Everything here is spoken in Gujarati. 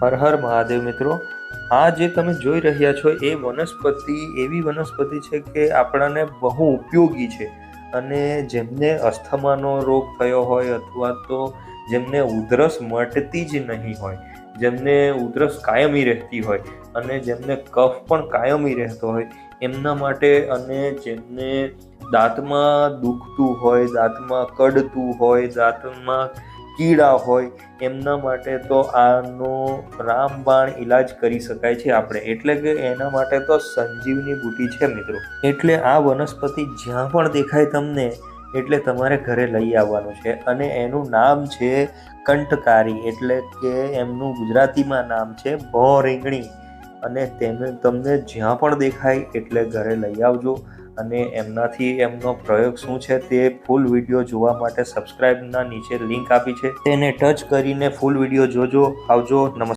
હર હર મહાદેવ મિત્રો, આ જે તમે જોઈ રહ્યા છો એ વનસ્પતિ એવી વનસ્પતિ છે કે આપણાને બહુ ઉપયોગી છે. અને જેમને અસ્થમાનો રોગ થયો હોય અથવા તો જેમને ઉધરસ મટતી જ નહીં હોય, જેમને ઉધરસ કાયમી રહેતી હોય અને જેમને કફ પણ કાયમી રહેતો હોય એમના માટે, અને જેમને દાંતમાં દુખતું હોય, દાંતમાં કડતું હોય, દાંતમાં કીડા હોય, એમના માટે તો આનો રામબાણ ઈલાજ કરી શકાય છે આપણે. એટલે કે એના માટે તો સંજીવની બુટી છે મિત્રો. એટલે આ વનસ્પતિ જ્યાં પણ દેખાય તમને એટલે તમારે ઘરે લઈ આવવાનું છે. અને એનું નામ છે કંટકારી, એટલે કે એમનું ગુજરાતીમાં નામ છે ભોરીંગણી. અને તમને જ્યાં પણ દેખાય એટલે ઘરે લઈ આવજો. અને એમનાથી એમનો પ્રયોગ શું છે તે ફૂલ વિડીયો જોવા માટે સબસ્ક્રાઇબના નીચે લિંક આપી છે, તેને ટચ કરીને ફૂલ વિડીયો જોજો. આવજો. નમસ્કાર.